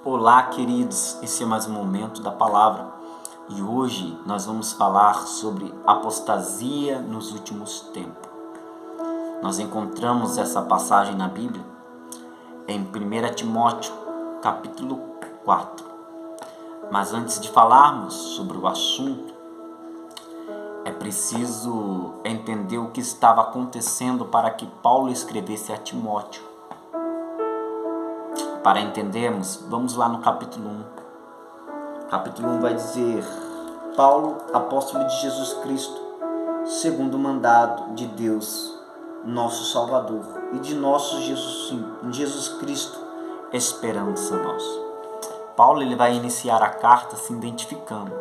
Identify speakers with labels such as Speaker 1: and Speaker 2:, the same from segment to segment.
Speaker 1: Olá, queridos, esse é mais um momento da palavra e hoje nós vamos falar sobre apostasia nos últimos tempos. Nós encontramos essa passagem na Bíblia em 1 Timóteo, capítulo 4. Mas antes de falarmos sobre o assunto, é preciso entender o que estava acontecendo para que Paulo escrevesse a Timóteo. Para entendermos, vamos lá no capítulo 1. Capítulo 1 vai dizer: Paulo, apóstolo de Jesus Cristo, segundo o mandado de Deus, nosso Salvador, e de nosso Jesus Cristo, esperança nossa. Paulo ele vai iniciar a carta se identificando.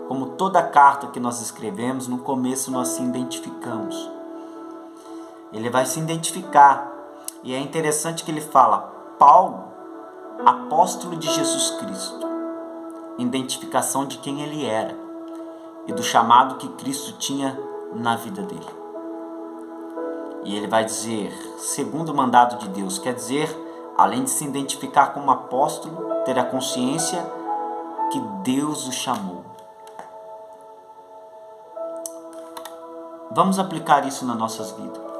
Speaker 1: Como toda carta que nós escrevemos, no começo nós se identificamos. Ele vai se identificar. E é interessante que ele fala: Paulo, apóstolo de Jesus Cristo, identificação de quem ele era e do chamado que Cristo tinha na vida dele. E ele vai dizer, segundo o mandado de Deus, quer dizer, além de se identificar como apóstolo, ter a consciência que Deus o chamou. Vamos aplicar isso nas nossas vidas.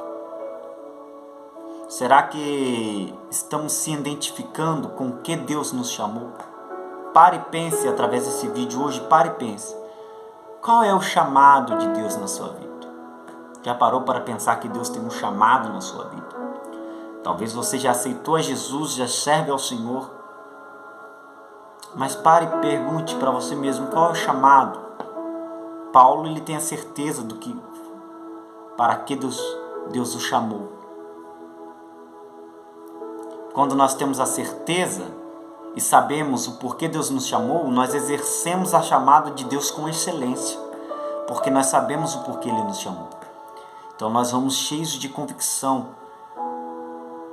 Speaker 1: Será que estamos se identificando com o que Deus nos chamou? Pare e pense através desse vídeo hoje, pare e pense. Qual é o chamado de Deus na sua vida? Já parou para pensar que Deus tem um chamado na sua vida? Talvez você já aceitou a Jesus, já serve ao Senhor. Mas pare e pergunte para você mesmo, qual é o chamado? Paulo ele tem a certeza do que, para que Deus o chamou. Quando nós temos a certeza e sabemos o porquê Deus nos chamou, nós exercemos a chamada de Deus com excelência, porque nós sabemos o porquê Ele nos chamou. Então nós vamos cheios de convicção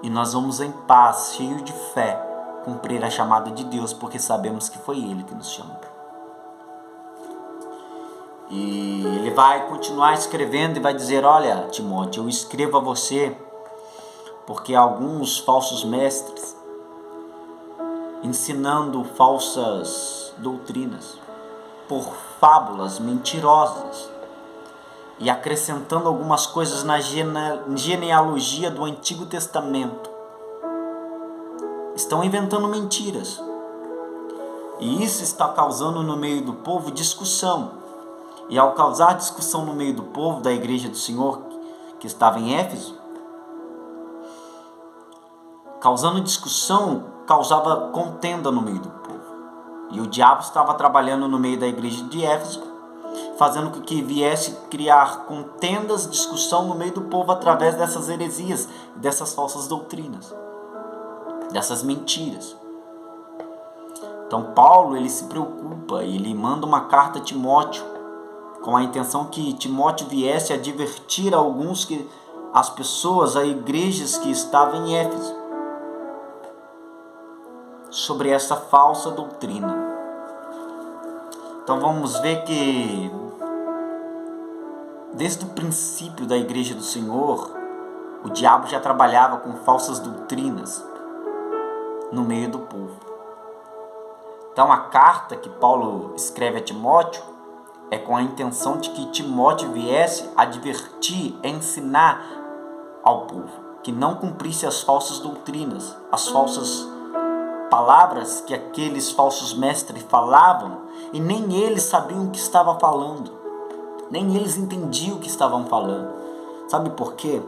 Speaker 1: e nós vamos em paz, cheios de fé, cumprir a chamada de Deus, porque sabemos que foi Ele que nos chamou. E ele vai continuar escrevendo e vai dizer: olha, Timóteo, eu escrevo a você porque alguns falsos mestres ensinando falsas doutrinas por fábulas mentirosas e acrescentando algumas coisas na genealogia do Antigo Testamento. Estão inventando mentiras. E isso está causando no meio do povo discussão. E ao causar discussão no meio do povo da igreja do Senhor que estava em Éfeso, causando discussão, causava contenda no meio do povo. E o diabo estava trabalhando no meio da igreja de Éfeso, fazendo com que viesse criar contendas, discussão no meio do povo através dessas heresias, dessas falsas doutrinas, dessas mentiras. Então Paulo ele se preocupa, ele manda uma carta a Timóteo, com a intenção que Timóteo viesse advertir as pessoas, as igrejas que estavam em Éfeso, sobre essa falsa doutrina. Então vamos ver que desde o princípio da igreja do Senhor, o diabo já trabalhava com falsas doutrinas no meio do povo. Então a carta que Paulo escreve a Timóteo é com a intenção de que Timóteo viesse advertir, ensinar ao povo que não cumprisse as falsas doutrinas, as falsas palavras que aqueles falsos mestres falavam, e nem eles sabiam o que estavam falando, nem eles entendiam o que estavam falando. Sabe por quê?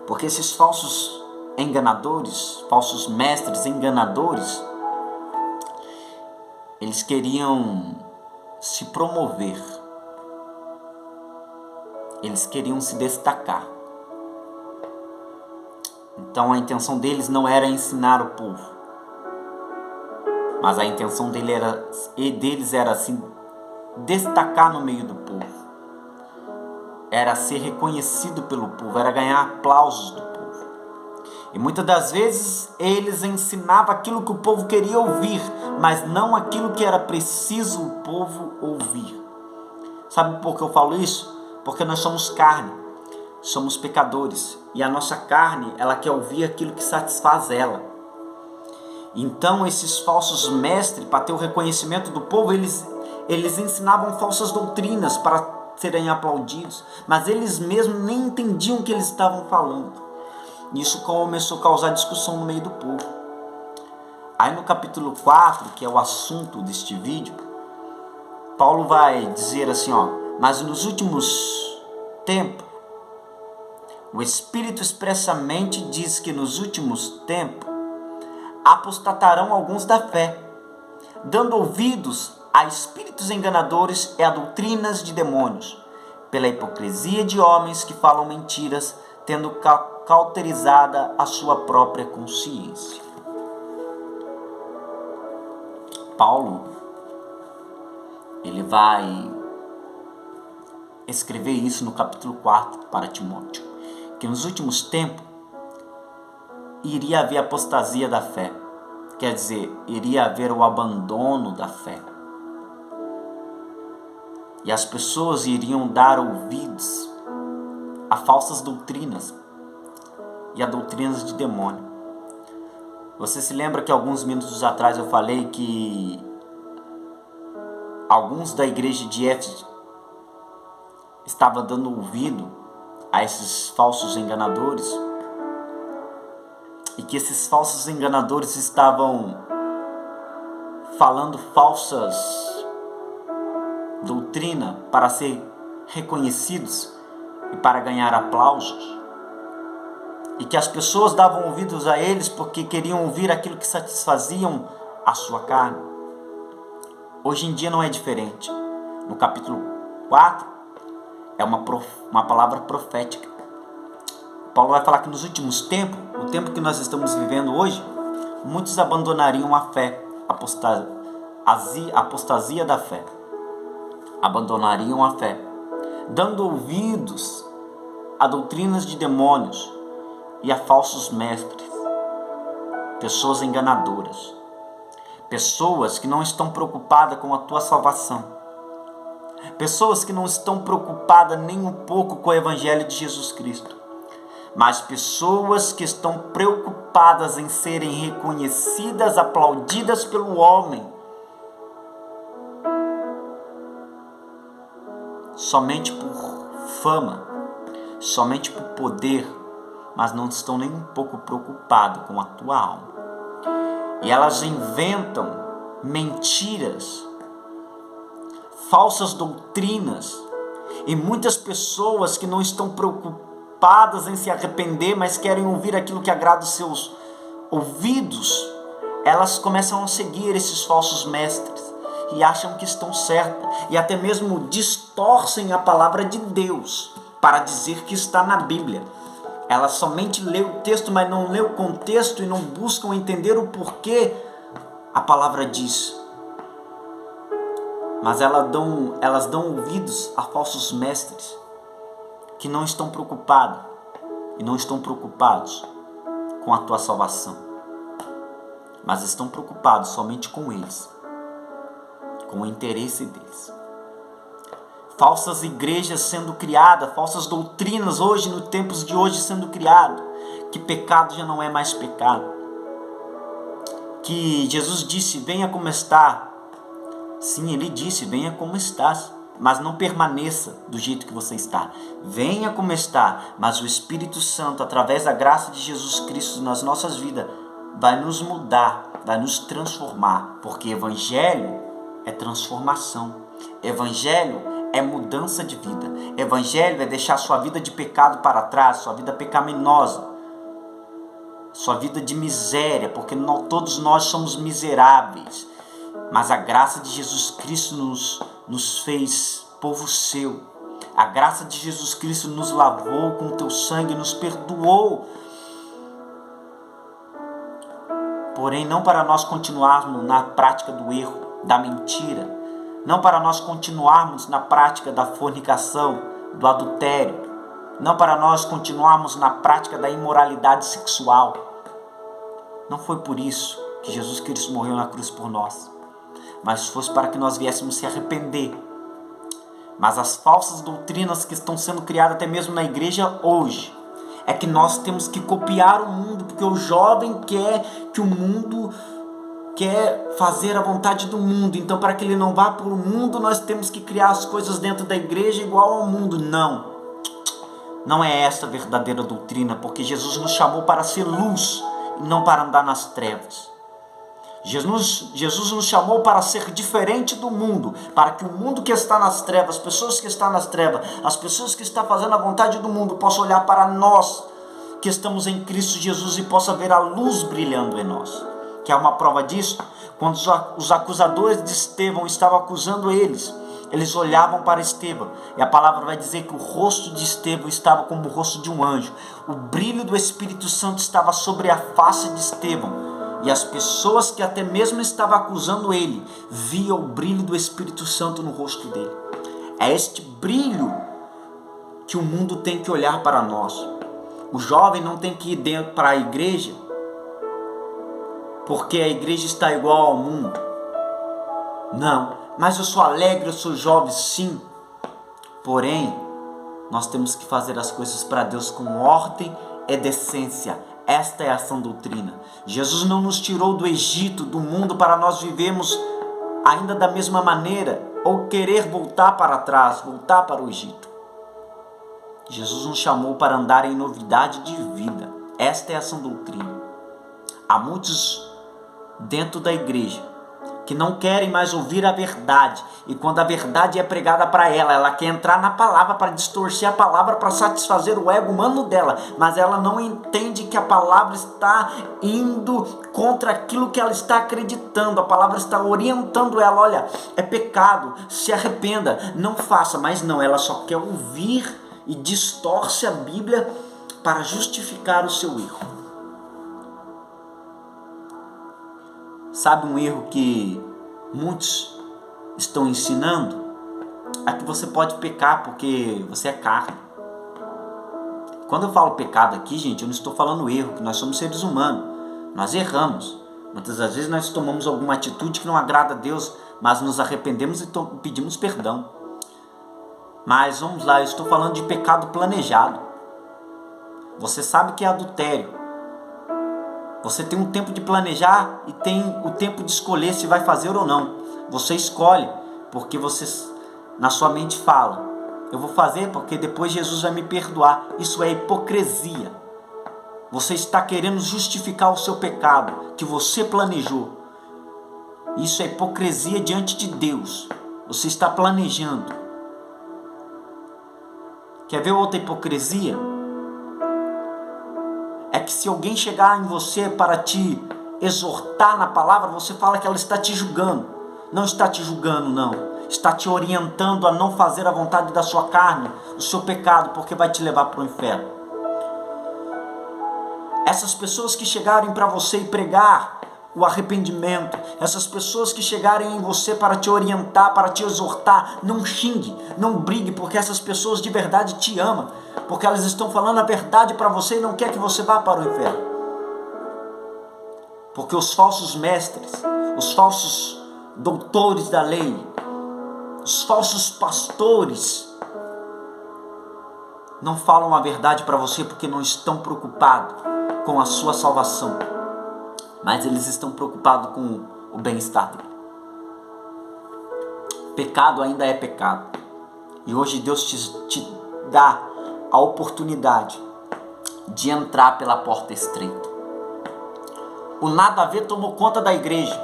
Speaker 1: Porque esses falsos enganadores, falsos mestres enganadores, eles queriam se promover, eles queriam se destacar. Então a intenção deles não era ensinar o povo, mas a intenção deles era se destacar no meio do povo. Era ser reconhecido pelo povo, era ganhar aplausos do povo. E muitas das vezes eles ensinavam aquilo que o povo queria ouvir, mas não aquilo que era preciso o povo ouvir. Sabe por que eu falo isso? Porque nós somos carne, somos pecadores. E a nossa carne, ela quer ouvir aquilo que satisfaz ela. Então esses falsos mestres, para ter o reconhecimento do povo, eles ensinavam falsas doutrinas para serem aplaudidos, mas eles mesmos nem entendiam o que eles estavam falando. Isso começou a causar discussão no meio do povo. Aí no capítulo 4, que é o assunto deste vídeo, Paulo vai dizer assim, mas nos últimos tempos, o Espírito expressamente diz que nos últimos tempos apostatarão alguns da fé, dando ouvidos a espíritos enganadores e a doutrinas de demônios, pela hipocrisia de homens que falam mentiras, tendo cauterizada a sua própria consciência. Paulo, ele vai escrever isso no capítulo 4 para Timóteo, que nos últimos tempos iria haver apostasia da fé, quer dizer, iria haver o abandono da fé. E as pessoas iriam dar ouvidos a falsas doutrinas e a doutrinas de demônio. Você se lembra que alguns minutos atrás eu falei que alguns da igreja de Éfeso estavam dando ouvido a esses falsos enganadores? E que esses falsos enganadores estavam falando falsas doutrinas para ser reconhecidos e para ganhar aplausos? E que as pessoas davam ouvidos a eles porque queriam ouvir aquilo que satisfaziam a sua carne? Hoje em dia não é diferente. No capítulo 4 é uma palavra profética. Paulo vai falar que nos últimos tempos, o tempo que nós estamos vivendo hoje, muitos abandonariam a fé, apostasia da fé. Abandonariam a fé, dando ouvidos a doutrinas de demônios e a falsos mestres, pessoas enganadoras, pessoas que não estão preocupadas com a tua salvação, pessoas que não estão preocupadas nem um pouco com o Evangelho de Jesus Cristo, mas pessoas que estão preocupadas em serem reconhecidas, aplaudidas pelo homem, somente por fama, somente por poder, mas não estão nem um pouco preocupados com a tua alma. E elas inventam mentiras, falsas doutrinas, e muitas pessoas que não estão preocupadas em se arrepender, mas querem ouvir aquilo que agrada os seus ouvidos, elas começam a seguir esses falsos mestres e acham que estão certas, e até mesmo distorcem a palavra de Deus para dizer que está na Bíblia. Elas somente lê o texto, mas não lê o contexto e não buscam entender o porquê a palavra diz. Mas elas dão ouvidos a falsos mestres que não estão preocupados e não estão preocupados com a tua salvação, mas estão preocupados somente com eles, com o interesse deles. Falsas igrejas sendo criadas, falsas doutrinas hoje, nos tempos de hoje sendo criadas, que pecado já não é mais pecado, que Jesus disse, venha como está. Sim, ele disse, venha como estás, mas não permaneça do jeito que você está. Venha como está, mas o Espírito Santo, através da graça de Jesus Cristo nas nossas vidas, vai nos mudar, vai nos transformar, porque Evangelho é transformação, Evangelho é mudança de vida, Evangelho é deixar sua vida de pecado para trás, sua vida pecaminosa, sua vida de miséria, porque todos nós somos miseráveis, mas a graça de Jesus Cristo nos fez povo seu. A graça de Jesus Cristo nos lavou com teu sangue, nos perdoou. Porém, não para nós continuarmos na prática do erro, da mentira, não para nós continuarmos na prática da fornicação, do adultério, não para nós continuarmos na prática da imoralidade sexual. Não foi por isso que Jesus Cristo morreu na cruz por nós, mas foi para que nós viéssemos se arrepender. Mas as falsas doutrinas que estão sendo criadas até mesmo na igreja hoje, é que nós temos que copiar o mundo, porque o jovem quer que o mundo quer fazer a vontade do mundo. Então, para que ele não vá para o mundo, nós temos que criar as coisas dentro da igreja igual ao mundo. Não é essa a verdadeira doutrina, porque Jesus nos chamou para ser luz e não para andar nas trevas. Jesus nos chamou para ser diferente do mundo, para que o mundo que está nas trevas, as pessoas que estão nas trevas, as pessoas que estão fazendo a vontade do mundo, possam olhar para nós que estamos em Cristo Jesus e possa ver a luz brilhando em nós. Que é uma prova disso, quando os acusadores de Estevão estavam acusando eles olhavam para Estevão, e a palavra vai dizer que o rosto de Estevão estava como o rosto de um anjo. O brilho do Espírito Santo estava sobre a face de Estevão, e as pessoas que até mesmo estavam acusando ele, viam o brilho do Espírito Santo no rosto dele. É este brilho que o mundo tem que olhar para nós. O jovem não tem que ir dentro para a igreja, porque a igreja está igual ao mundo. Não, mas eu sou alegre, eu sou jovem, sim. Porém, nós temos que fazer as coisas para Deus com ordem e decência. Esta é a sã doutrina. Jesus não nos tirou do Egito, do mundo, para nós vivermos ainda da mesma maneira, ou querer voltar para trás, voltar para o Egito. Jesus nos chamou para andar em novidade de vida. Esta é a sã doutrina. Há muitos dentro da igreja que não querem mais ouvir a verdade, e quando a verdade é pregada para ela quer entrar na palavra para distorcer a palavra, para satisfazer o ego humano dela, mas ela não entende que a palavra está indo contra aquilo que ela está acreditando. A palavra está orientando ela: olha, é pecado, se arrependa, não faça. Mas não, ela só quer ouvir e distorce a Bíblia para justificar o seu erro. Sabe um erro que muitos estão ensinando? É que você pode pecar porque você é carne. Quando eu falo pecado aqui, gente, eu não estou falando erro, que nós somos seres humanos. Nós erramos. Muitas das vezes nós tomamos alguma atitude que não agrada a Deus, mas nos arrependemos e pedimos perdão. Mas vamos lá, eu estou falando de pecado planejado. Você sabe que é adultério. Você tem um tempo de planejar e tem o tempo de escolher se vai fazer ou não. Você escolhe, porque você na sua mente fala: eu vou fazer porque depois Jesus vai me perdoar. Isso é hipocrisia. Você está querendo justificar o seu pecado que você planejou. Isso é hipocrisia diante de Deus. Você está planejando. Quer ver outra hipocrisia? É que se alguém chegar em você para te exortar na palavra, você fala que ela está te julgando. Não está te julgando, não. Está te orientando a não fazer a vontade da sua carne, o seu pecado, porque vai te levar para o inferno. Essas pessoas que chegarem para você e pregar o arrependimento, essas pessoas que chegarem em você para te orientar, para te exortar, não xingue, não brigue, porque essas pessoas de verdade te amam, porque elas estão falando a verdade para você e não quer que você vá para o inferno. Porque os falsos mestres, os falsos doutores da lei, os falsos pastores não falam a verdade para você porque não estão preocupados com a sua salvação, mas eles estão preocupados com o bem-estar dele. Pecado ainda é pecado, e hoje Deus te dá a oportunidade de entrar pela porta estreita. O nada a ver tomou conta da igreja.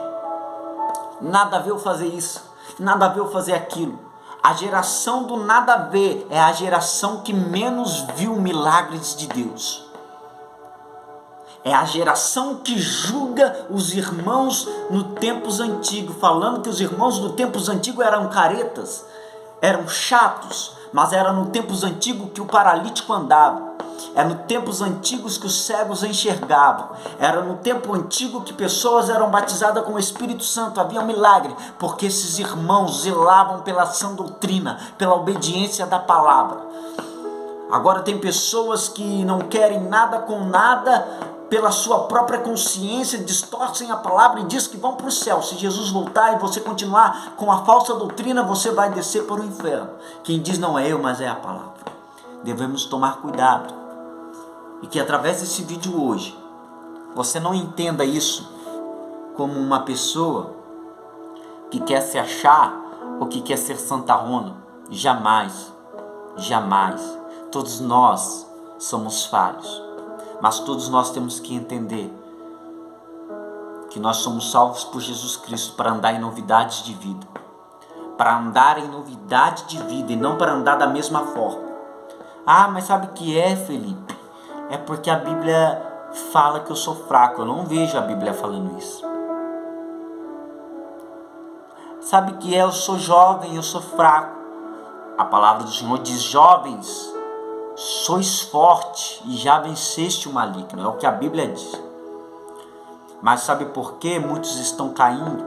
Speaker 1: Nada a ver eu fazer isso, nada a ver eu fazer aquilo. A geração do nada a ver é a geração que menos viu milagres de Deus. É a geração que julga os irmãos no tempos antigos, falando que os irmãos do tempos antigos eram caretas, eram chatos, mas era no tempos antigos que o paralítico andava. Era no tempos antigos que os cegos enxergavam. Era no tempo antigo que pessoas eram batizadas com o Espírito Santo. Havia um milagre, porque esses irmãos zelavam pela sã doutrina, pela obediência da palavra. Agora tem pessoas que não querem nada com nada, pela sua própria consciência, distorcem a palavra e diz que vão para o céu. Se Jesus voltar e você continuar com a falsa doutrina, você vai descer para o inferno. Quem diz não é eu, mas é a palavra. Devemos tomar cuidado. E que através desse vídeo hoje, você não entenda isso como uma pessoa que quer se achar ou que quer ser santarrona. Jamais, jamais. Todos nós somos falhos, mas todos nós temos que entender que nós somos salvos por Jesus Cristo para andar em novidades de vida. Para andar em novidade de vida e não para andar da mesma forma. Ah, mas sabe o que é, Felipe? É porque a Bíblia fala que eu sou fraco. Eu não vejo a Bíblia falando isso. Sabe o que é? Eu sou jovem, eu sou fraco. A palavra do Senhor diz: jovens, sois forte e já venceste o maligno. É o que a Bíblia diz. Mas sabe por que muitos estão caindo?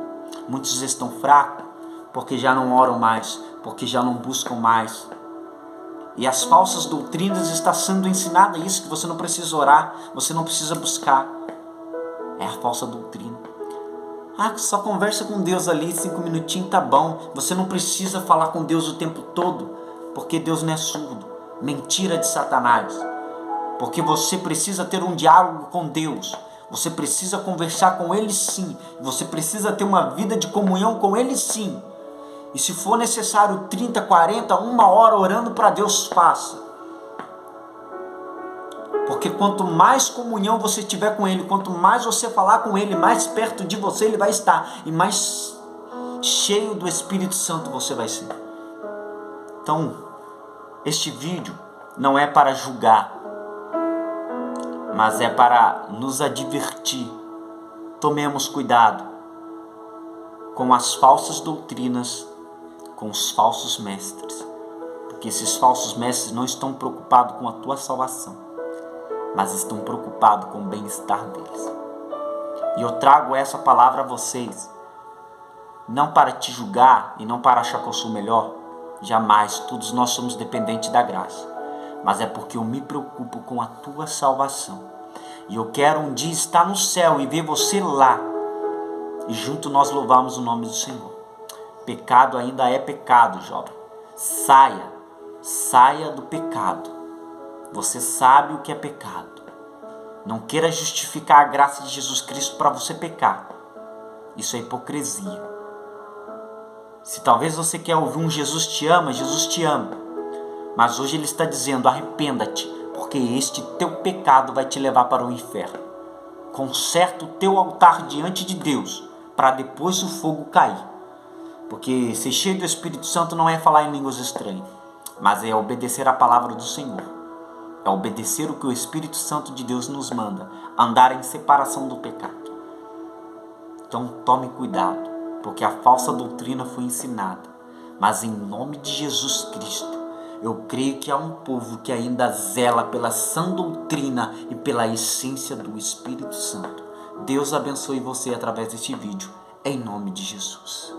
Speaker 1: Muitos estão fracos? Porque já não oram mais, porque já não buscam mais. E as falsas doutrinas estão sendo ensinadas isso, que você não precisa orar, você não precisa buscar. É a falsa doutrina. Ah, só conversa com Deus ali 5 minutinhos, tá bom. Você não precisa falar com Deus o tempo todo, porque Deus não é surdo. Mentira de Satanás. Porque você precisa ter um diálogo com Deus. Você precisa conversar com Ele sim. Você precisa ter uma vida de comunhão com Ele sim. E se for necessário 30, 40, 1 hora orando para Deus, faça. Porque quanto mais comunhão você tiver com Ele, quanto mais você falar com Ele, mais perto de você Ele vai estar. E mais cheio do Espírito Santo você vai ser. Então, este vídeo não é para julgar, mas é para nos advertir. Tomemos cuidado com as falsas doutrinas, com os falsos mestres. Porque esses falsos mestres não estão preocupados com a tua salvação, mas estão preocupados com o bem-estar deles. E eu trago essa palavra a vocês, não para te julgar e não para achar que eu sou melhor. Jamais, todos nós somos dependentes da graça. Mas é porque eu me preocupo com a tua salvação. E eu quero um dia estar no céu e ver você lá. E junto nós louvamos o nome do Senhor. Pecado ainda é pecado, jovem. Saia do pecado. Você sabe o que é pecado. Não queira justificar a graça de Jesus Cristo para você pecar. Isso é hipocrisia. Se talvez você quer ouvir um Jesus te ama, Jesus te ama. Mas hoje Ele está dizendo: arrependa-te, porque este teu pecado vai te levar para o inferno. Conserta o teu altar diante de Deus, para depois o fogo cair. Porque ser cheio do Espírito Santo não é falar em línguas estranhas, mas é obedecer a palavra do Senhor. É obedecer o que o Espírito Santo de Deus nos manda, andar em separação do pecado. Então tome cuidado, porque a falsa doutrina foi ensinada. Mas em nome de Jesus Cristo, eu creio que há um povo que ainda zela pela sã doutrina e pela essência do Espírito Santo. Deus abençoe você através deste vídeo, em nome de Jesus.